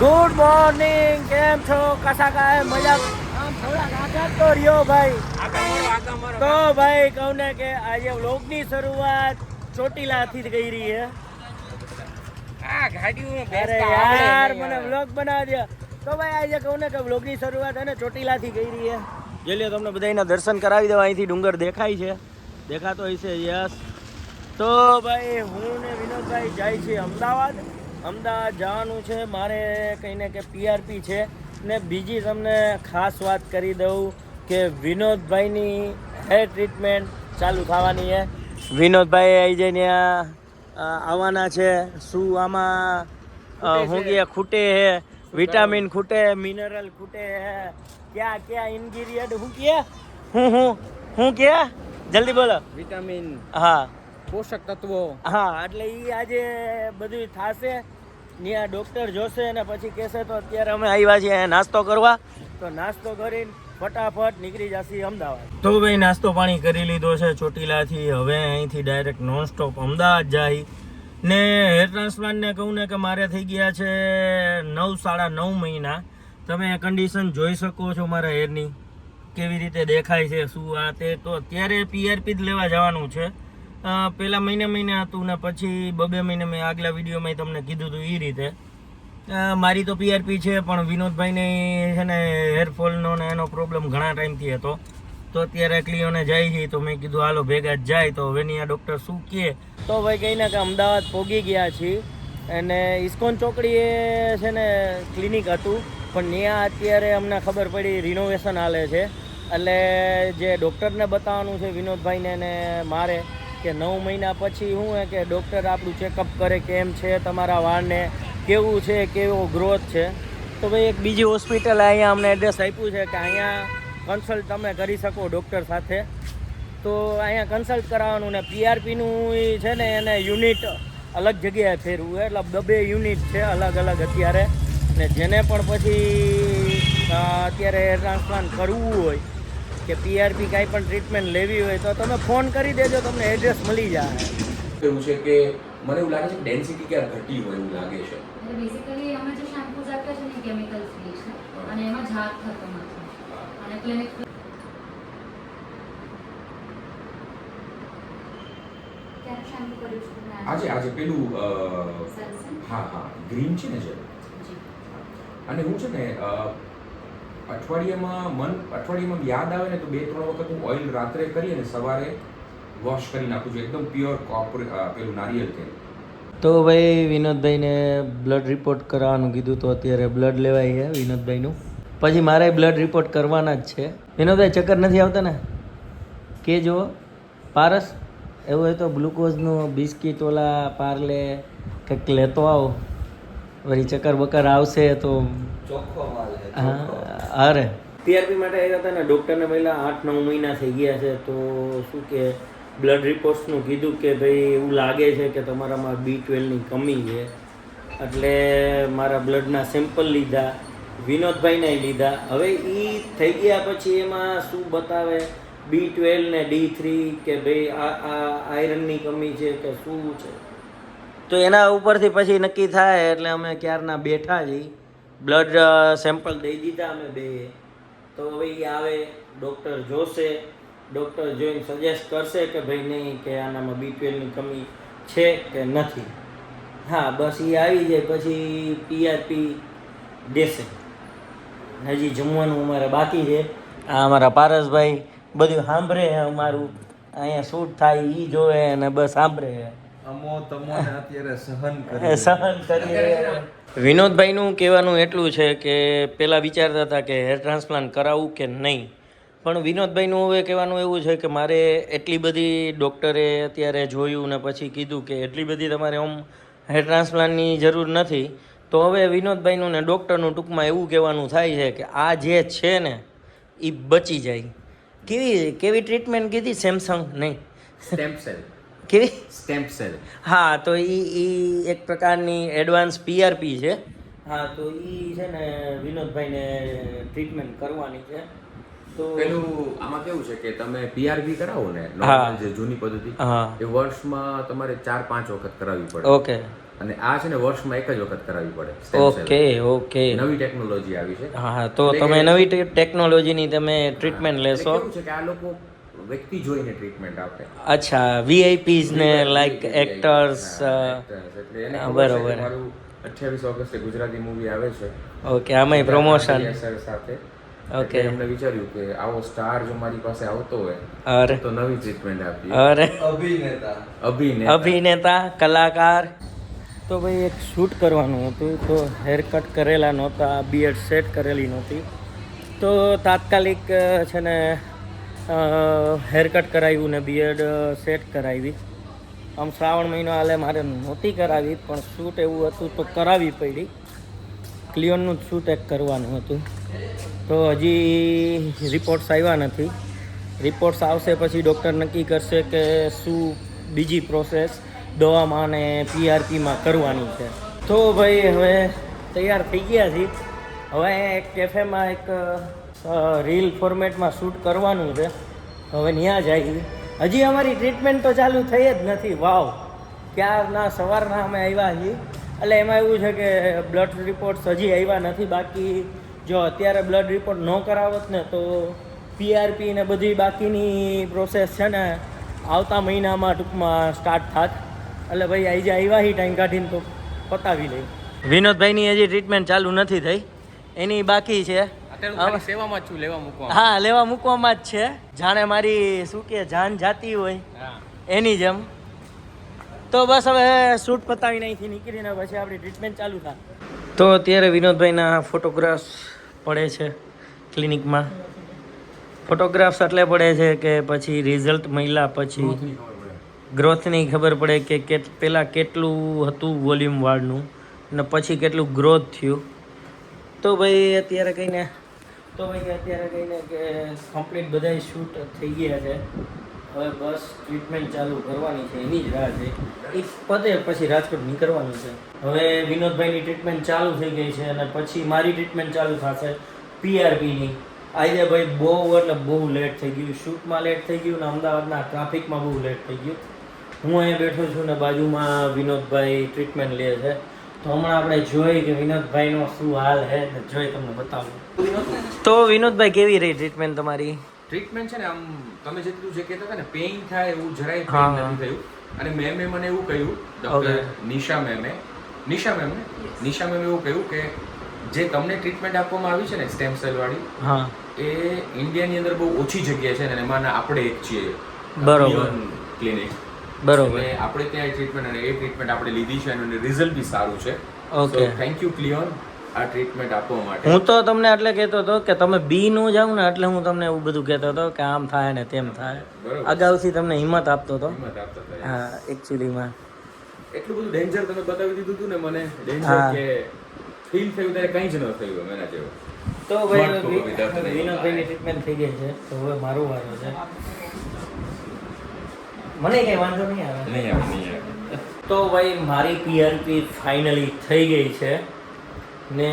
Good morning, કેમ છો? કસા કાય મજા? આમ થોડા આગળ તો રહ્યો ભાઈ. તો ભાઈ કહું ને કે આજે વ્લોગની શરૂઆત ચોટીલાથી જ કરી રહી છે. અરે યાર મને વ્લોગ બનાવી દે. તો ભાઈ આજે કહું ને કે વ્લોગની શરૂઆત છે ને ચોટીલાથી કરી રહી છે. જે લ્યો તમને બધાના દર્શન કરાવી દેવા. અહીંથી ડુંગર દેખાય છે, દેખાતો હશે. યસ. તો ભાઈ હું ને વિનોદભાઈ જાય છે અમદાવાદ. અમદાવાદ જવાનું છે મારે, કહીને કે પીઆરપી છે. ને બીજી તમને ખાસ વાત કરી દઉં કે વિનોદભાઈની હેર ટ્રીટમેન્ટ ચાલુ થવાની છે. વિનોદભાઈ આવી જઈને આવવાના છે. શું આમાં શું કે ખૂટે હે? વિટામિન ખૂટે, મિનરલ ખૂટે હે, ક્યાં ક્યાં ઇન્ગ્રીડિયન્ટ શું કે હું કે જલ્દી બોલો. વિટામિન, હા, પોષક તત્વો. હા, એટલે એ આજે બધું થશે. ત્યાં ડૉક્ટર જોશે અને પછી કહેશે. તો અત્યારે અમે આવ્યા છીએ નાસ્તો કરવા. તો નાસ્તો કરીને ફટાફટ નીકળી જશે અમદાવાદ. તો ભાઈ નાસ્તો પાણી કરી લીધો છે ચોટીલાથી. હવે અહીંથી ડાયરેક્ટ નોનસ્ટોપ અમદાવાદ જાય. ને હેર ટ્રાન્સપ્લાન્ટને કહું ને કે મારે થઈ ગયા છે 9-9.5 મહિના. તમે કન્ડિશન જોઈ શકો છો મારા હેરની, કેવી રીતે દેખાય છે, શું આ તે. તો અત્યારે પીઆરપી જ લેવા જવાનું છે. પહેલા મહિને હતું ને પછી 2 મહિને મેં આગલા વિડીયોમાં તમને કીધું હતું એ રીતે. મારી તો પીઆરપી છે, પણ વિનોદભાઈને છે ને હેરફોલનો ને એનો પ્રોબ્લેમ ઘણા ટાઈમથી હતો. તો અત્યારે ક્લિયોને જાય છે. તો મેં કીધું હાલો ભેગા જ જાય. તો હવેની આ ડૉક્ટર શું કહે. તો ભાઈ કહીને કે અમદાવાદ પહોંચી ગયા છીએ. અને ઇસ્કોન ચોકડીએ છે ને ક્લિનિક હતું, પણ ત્યાં અત્યારે અમને ખબર પડી રિનોવેશન હાલે છે. એટલે જે ડૉક્ટરને બતાવવાનું છે વિનોદભાઈને ને મારે, કે 9 મહિના પછી શું હે કે ડૉક્ટર આપણું ચેકઅપ કરે કેમ છે તમારા વાળને, કેવું છે, કેવો ગ્રોથ છે. તો ભાઈ એક બીજી હોસ્પિટલ અહીંયા અમને એડ્રેસ આપ્યું છે કે અહીંયા કન્સલ્ટ તમે કરી શકો ડૉક્ટર સાથે. તો અહીંયા કન્સલ્ટ કરાવવાનું. ને પીઆરપીનું છે ને એને યુનિટ અલગ જગ્યાએ ફેરવું. એટલે 2 યુનિટ છે અલગ અલગ અત્યારે. ને જેને પણ પછી અત્યારે હેર ટ્રાન્સપ્લાન્ટ કરવું હોય કે પીઆરપી કાંઈ પણ ટ્રીટમેન્ટ લેવી હોય તો તમે ફોન કરી દેજો, તમને એડ્રેસ મળી જાય. એવું છે કે મને એવું લાગે છે કે ડેન્સિટી ક્યાં ઘટી હોય એવું લાગે છે. બેઝિકલી અમે જે શેમ્પૂઝ આપ્યા છે ને કેમિકલ ફ્રી છે અને એમાં ઝાગ થતો નથી. અને ક્લિનિક ક્યારે શેમ્પૂ કર્યું છે આજે પેલું સેલ્સન? હા ગ્રીન છે ને જે. અને હું છે ને અઠવાડિયામાં યાદ આવે ને તો 2-3 વખત હું ઓઇલ રાત્રે કરી અને સવારે વોશ કરી નાખું છું. એકદમ પ્યોર પેલું નારિયેળ તેલ. તો ભાઈ વિનોદભાઈને બ્લડ રિપોર્ટ કરાવવાનું કીધું. તો અત્યારે બ્લડ લેવાય છે વિનોદભાઈનું. પછી મારે બ્લડ રિપોર્ટ કરવાના જ છે. વિનોદભાઈ ચક્કર નથી આવતા ને? કે જો પારસ એવું હોય તો ગ્લુકોઝનું બિસ્કિટ ઓલા પાર્લે કંઈક લેતો આવો. વળી ચક્કર બકર આવશે તો ચોખ્ખો માલ છે. હા. અરે પીઆરપી માટે આવ્યા હતા ને ડૉક્ટરને પહેલાં 8-9 મહિના થઈ ગયા છે. તો શું કે બ્લડ રિપોર્ટ્સનું કીધું કે ભાઈ એવું લાગે છે કે તમારામાં B12ની કમી છે. એટલે મારા બ્લડના સેમ્પલ લીધા, વિનોદભાઈને લીધા. હવે એ થઈ ગયા પછી એમાં શું બતાવે B12 ને D3 કે ભાઈ આ આયરનની કમી છે કે શું છે, તો એના ઉપરથી પછી નક્કી થાય. એટલે અમે ક્યારના બેઠા છીએ. બ્લડ સેમ્પલ દઈ દીધા અમે 2. તો હવે એ આવે, ડૉક્ટર જોશે, ડૉક્ટર જોઈને સજેસ્ટ કરશે કે ભાઈ નહીં કે આનામાં B12ની કમી છે કે નથી. હા બસ એ આવી જાય પછી પીઆરપી દેશે. હજી જમવાનું અમારે બાકી છે. આ અમારા પારસભાઈ બધું સાંભળે અમારું અહીંયા શૂટ થાય એ જોવે અને બસ સાંભળે. સહન કરી. વિનોદભાઈનું કહેવાનું એટલું છે કે પહેલાં વિચારતા હતા કે હેર ટ્રાન્સપ્લાન્ટ કરાવવું કે નહીં, પણ વિનોદભાઈનું હવે કહેવાનું એવું છે કે મારે એટલી બધી ડૉક્ટરે અત્યારે જોયું ને પછી કીધું કે એટલી બધી તમારે આમ હેર ટ્રાન્સપ્લાન્ટની જરૂર નથી. તો હવે વિનોદભાઈનું ને ડૉક્ટરનું ટૂંકમાં એવું કહેવાનું થાય છે કે આ જે છે ને એ બચી જાય. કેવી ટ્રીટમેન્ટ કીધી? સેમસંગ નહીં, સ્ટેમ સેલ. કેવી? Stem cell. હા, તો એ એક પ્રકારની એડવાન્સ પીઆરપી છે. હા, તો એ છે ને વિનોદભાઈને ટ્રીટમેન્ટ કરવાની છે. તો પેલું આમાં કેવું છે કે તમે પીઆરપી કરાવો ને નોર્મલ જે જૂની પદ્ધતિ, એ વર્ષમાં તમારે 4-5 વખત કરાવવી પડે. ઓકે. અને આ છે ને વર્ષમાં એક જ વખત કરાવવી પડે stem cell. Okay okay. નવી ટેકનોલોજી આવી છે. હા તો તમે નવી ટેકનોલોજીની તમે ટ્રીટમેન્ટ લેશો. કેવું છે કે આ લોકો વ્યક્તિ જોઈને ટ્રીટમેન્ટ આપે. અચ્છા VIPs ને લાઈક એક્ટર્સ. એટલે એને બરોબર. મારું 28 ઓગસ્ટે ગુજરાતી મૂવી આવે છે. ઓકે આમાંય પ્રમોશન. સર સાથે ઓકે. એટલે અમને વિચાર્યું કે આવો સ્ટાર જો મારી પાસે આવતો હોય અરે તો નવી ટ્રીટમેન્ટ આપીએ. અરે અભિનેતા અભિનેતા કલાકાર. તો ભાઈ એક શૂટ કરવાનું હતું તો હેર કટ કરેલા નહોતા, બિયર્ડ સેટ કરેલી નહોતી, તો તાત્કાલિક છે ને હેર કટ કરાવ્યું ને બિયર્ડ સેટ કરાવી. આમ શ્રાવણ મહિનો હાલે મારે નહોતી કરાવી પણ શૂટ એવું હતું તો કરાવી પડી. ક્લિયોનનું જ શૂટ એક કરવાનું હતું તો હજી રિપોર્ટ્સ આવ્યા નથી. રિપોર્ટ્સ આવશે પછી ડૉક્ટર નક્કી કરશે કે શું બીજી પ્રોસેસ દવામાં અને PRPમાં કરવાની છે. તો ભાઈ હવે તૈયાર થઈ ગયા છીએ. હવે એક કેફેમાં એક રીલ ફોર્મેટમાં શૂટ કરવાનું છે. હવે ત્યાં જઈએ. હજી અમારી ટ્રીટમેન્ટ તો ચાલુ થઈ જ નથી. વાવ, ક્યારના સવારના અમે આવ્યા છીએ. એટલે એમાં એવું છે કે બ્લડ રિપોર્ટ્સ હજી આવ્યા નથી. બાકી જો અત્યારે બ્લડ રિપોર્ટ ન કરાવત ને તો PRP ને બધી બાકીની પ્રોસેસ છે ને આવતા મહિનામાં ટૂંકમાં સ્ટાર્ટ થાત. એટલે ભાઈ આજે આવ્યા હી ટાઈમ કાઢીને તો પતાવી લઈ. વિનોદભાઈની હજી ટ્રીટમેન્ટ ચાલુ નથી થઈ, એની બાકી છે. સેવામાં જ છું, લેવા મૂકવા. હા, લેવા મૂકવામાં જ છે. જાણે મારી શું કે જાન જાતી હોય એની જેમ. તો બસ હવે શૂટ પતાવીને અહીંથી નીકળીને પછી આપણી ટ્રીટમેન્ટ ચાલુ થાય. તો અત્યારે વિનોદભાઈના ફોટોગ્રાફ્સ પડે છે ક્લિનિકમાં. ફોટોગ્રાફ્સ એટલે પડે છે કે પછી રિઝલ્ટ મળ્યા પછી ગ્રોથની ખબર પડે કે પહેલાં કેટલું હતું વોલ્યુમ વાળનું ને પછી કેટલું ગ્રોથ થયું. તો ભાઈ અત્યારે કહીને કે કમ્પ્લીટ બધા શૂટ થઈ ગયા છે. હવે બસ ટ્રીટમેન્ટ ચાલુ કરવાની છે, એની જ રાહ છે. એક પતે પછી રાજકોટ નીકળવાનું છે. હવે વિનોદભાઈની ટ્રીટમેન્ટ ચાલુ થઈ ગઈ છે અને પછી મારી ટ્રીટમેન્ટ ચાલુ થશે PRPની. આજે ભાઈ બહુ એટલે બહુ લેટ થઈ ગયું. શૂટમાં લેટ થઈ ગયું ને અમદાવાદના ટ્રાફિકમાં બહુ લેટ થઈ ગયું. હું અહીંયા બેઠો છું ને બાજુમાં વિનોદભાઈ ટ્રીટમેન્ટ લે છે. તો હમણાં આપણે જોઈ કે વિનોદભાઈનો શું હાલ છે ને જોઈ તમને બતાવું. તો વિનોદભાઈ કેવી રહી ટ્રીટમેન્ટ તમારી? ટ્રીટમેન્ટ છે ને આમ તમે જેટલું જે કહેતા હતા ને પેઇન થાય એવું જરાય પેઇન નથી થયું. અને મેમે મને એવું કહ્યું, ડોક્ટર નિશા મેમે એવું કહ્યું કે જે તમને ટ્રીટમેન્ટ આપવામાં આવી છે ને સ્ટેમ સેલ વાળી, એ ઇન્ડિયાની અંદર બહુ ઓછી જગ્યા છે ને એમાં આપણે એક છીએ. બરોબર. ક્લિનિક. બરોબર. આપણે ત્યાં ટ્રીટમેન્ટ અને એ ટ્રીટમેન્ટ આપણે લીધી છે અને રિઝલ્ટ બી સારું છે. ઓકે, થેન્ક યુ ક્લિયોન આ ટ્રીટમેન્ટ આપવા માટે. હું તો તમને એટલે કહેતો હતો કે તમે બી નો જાવ ને એટલે હું તમને એવું બધું કહેતો હતો કે આમ થાય ને તેમ થાય. અગાઉથી તમને હિંમત આપતો હતો. હા, એકચ્યુઅલીમાં એટલું બધું ડેન્જર તમે બતાવી દીધું હતું ને મને, ડેન્જર કે ફીલ થયું ત્યારે કંઈ જ ન થયું એના જેવું. તો ભાઈ વિનોદભાઈની ટ્રીટમેન્ટ થઈ ગઈ છે. તો હવે મારો વારો છે. મને કઈ વાંધો નહીં આવે. તો ભાઈ મારી PRP ફાઇનલી થઈ ગઈ છે ને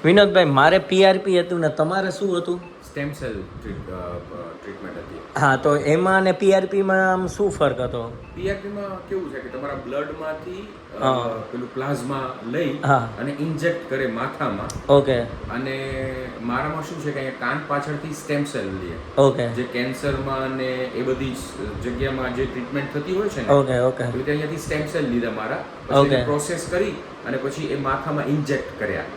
વિનોદભાઈ મારે PRP હતું ને તમારે શું હતું? સ્ટેમ સેલ ટ્રીટમેન્ટ હતી. હા, તો એમાં ને PRPમાં આમ શું ફરક હતો? PRPમાં કેવું છે કે તમારા બ્લડમાંથી પેલું પ્લાઝમા લઈ અને ઇન્જેક્ટ કરે માથામાં. ઓકે. અને મારામાં શું છે કે અહીંયા કાન પાછળથી સ્ટેમ સેલ લે. ઓકે. જે કેન્સરમાં ને એ બધી જગ્યામાં જે ટ્રીટમેન્ટ થતી હોય છે ને, ઓકે ઓકે, તો અહીંયાથી સ્ટેમ સેલ લીધા મારા, પછી પ્રોસેસ કરી અને પછી એ માથામાં ઇન્જેક્ટ કર્યા.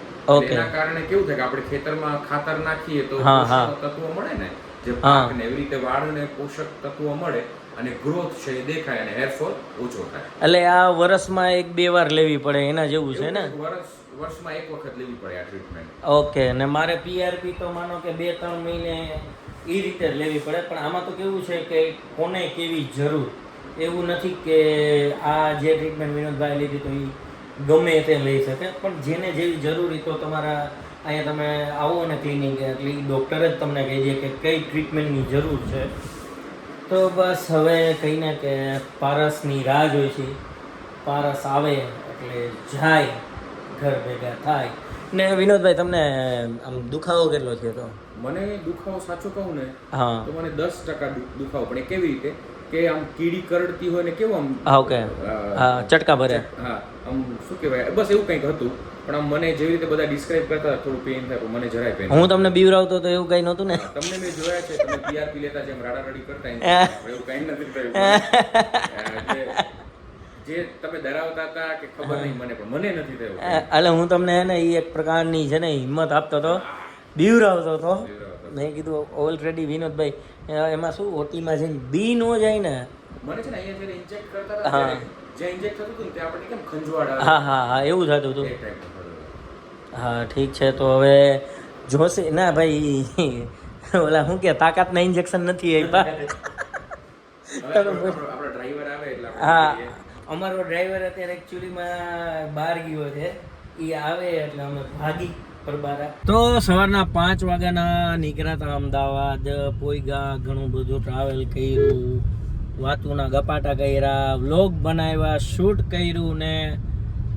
એના કારણે કેવું થાય કે આપણે ખેતરમાં ખાતર નાખીએ તો પોષક તત્વો મળે ને, જે પાક ને એવી રીતે વાળને પોષક તત્વો મળે અને ગ્રોથ છે એ દેખાય અને હેરફોલ ઓછો થાય. એટલે આ વર્ષમાં 1-2 વાર લેવી પડે એના જેવું છે ને? વર્ષમાં એક વખત લેવી પડે આ ટ્રીટમેન્ટ. ઓકે. ને મારે PRP તો માનો કે 2-3 મહિને એ રીતે જ લેવી પડે. પણ આમાં તો કેવું છે કે કોને કેવી જરૂર એવું નથી કે આ જે ટ્રીટમેન્ટ વિનોદભાઈ લીધી તો એ ગમે તે લઈ શકે. પણ જેને જેવી જરૂરી તો તમારા અહીંયા તમે આવો ને ક્લિનિક એટલે ડૉક્ટર જ તમને કહી દે કે કઈ ટ્રીટમેન્ટની જરૂર છે. તો બસ હવે કહીને કે પારસની રાહ જોઈ છે. પારસ આવે એટલે જાય, ઘર ભેગા થાય. ને વિનોદભાઈ તમને આમ દુખાવો કેટલો છે? તો મને દુખાવો સાચું કહું ને હા તો મને 10% દુખાવો, પણ એ કેવી રીતે કે આમ કીડી કરડતી હોય ને કેવું આમ હા ઓકે હા ચટકા ભરે હા આમ શું કહેવાય બસ એવું કંઈક હતું પણ આમ મને જેવી રીતે બધા ડિસ્ક્રાઇબ કરતા થોડું પેઇન થાય પણ મને જરાય પેઇન હું તમને બીવરાવતો તો એવું કઈ નહોતું ને તમને મેં જોયા છે તમે પીઆરપી લેતા જેમ રાડારાડી કરતા એવું કઈ નથી થયું જે તમે ડરાવતા હતા કે ખબર નહીં મને પણ મને નથી થયું એટલે હું તમને હે ને એ એક પ્રકારની છે ને હિંમત આપતો હતો બીવરાવતો હતો મેં કીધું ઓલરેડી વિનોદભાઈ એમાં શું ઓટીમાં જઈને બી નો જાય ને મને છે ને અહીંયા જ્યારે ઇન્જેક્ટ કરતા હતા જ્યાં ઇન્જેક્ટ થતું હતું ને ત્યાં આપણને કેમ ખંજવાળ આવે હા હા હા એવું થતું હતું એ ટાઈપનું હા ઠીક છે તો હવે જોશે ના ભાઈ ઓલા શું કે તાકાતના ઇન્જેક્શન નથી આપણા ડ્રાઈવર આવે એટલે હા અમારો ડ્રાઈવર અત્યારે એકચ્યુઅલીમાં બહાર ગયો છે એ આવે એટલે અમે ભાગી પરબારા તો સવારના 5 વાગ્યાના નીકળ્યા હતા અમદાવાદ પોઈગા ઘણું બધું ટ્રાવેલ કર્યું વાતુના ગપાટા કર્યા વ્લોગ બનાવ્યા શૂટ કર્યું ને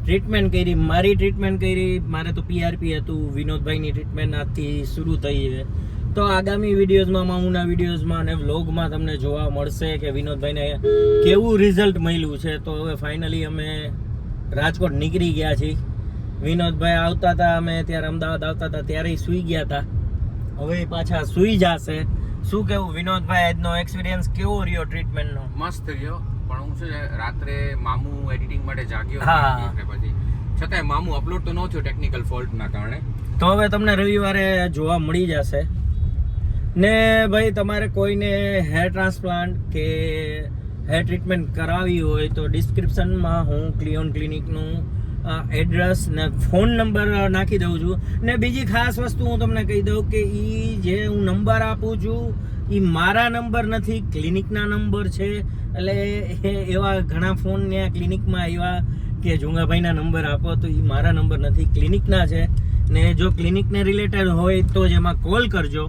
ટ્રીટમેન્ટ કરી મારી ટ્રીટમેન્ટ કરી મારે તો પીઆરપી હતું વિનોદભાઈની ટ્રીટમેન્ટ આજથી શરૂ થઈ છે તો આગામી વિડીયોઝમાં મામુના વિડીયોઝમાં અને વ્લોગમાં તમને જોવા મળશે કે વિનોદભાઈને કેવું રિઝલ્ટ મળ્યું છે તો હવે ફાઇનલી અમે રાજકોટ નીકળી ગયા છીએ વિનોદભાઈ આવતા હતા અમે ત્યારે અમદાવાદ આવતા હતા ત્યારે સૂઈ ગયા હતા હવે પાછા સૂઈ જશે શું કેવું વિનોદભાઈ આજનો એક્સપિરિયન્સ કેવો રહ્યો ટ્રીટમેન્ટનો મસ્ત રહ્યો પણ હું છે રાત્રે મામુ એડિટિંગ માટે જાગ્યો હા. એટલે પછી છતાંય મામુ અપલોડ તો ન થયો ટેકનિકલ ફોલ્ટના કારણે તો હવે તમને રવિવારે જોવા મળી જશે ને ભાઈ તમારે કોઈને હેર ટ્રાન્સપ્લાન્ટ કે હેર ટ્રીટમેન્ટ કરાવી હોય તો ડિસ્ક્રિપ્શનમાં હું ક્લિયોન ક્લિનિકનું એડ્રેસ ને ફોન નંબર નાખી દઉં છું ને બીજી ખાસ વસ્તુ હું તમને કહી દઉં કે એ જે હું નંબર આપું છું એ મારા નંબર નથી ક્લિનિકના નંબર છે એટલે એવા ઘણા ફોન ત્યાં ક્લિનિકમાં આવ્યા કે જોંગાભાઈના નંબર આપો તો એ મારા નંબર નથી ક્લિનિકના છે ને જો ક્લિનિકને રિલેટેડ હોય તો જ એમાં કોલ કરજો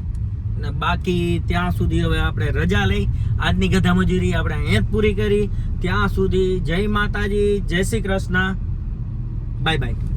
ને બાકી ત્યાં સુધી હવે આપણે રજા લઈ આજની ગધા મજૂરી આપણે અહીંયા જ પૂરી કરી ત્યાં સુધી જય માતાજી જય શ્રી કૃષ્ણ બાય બાય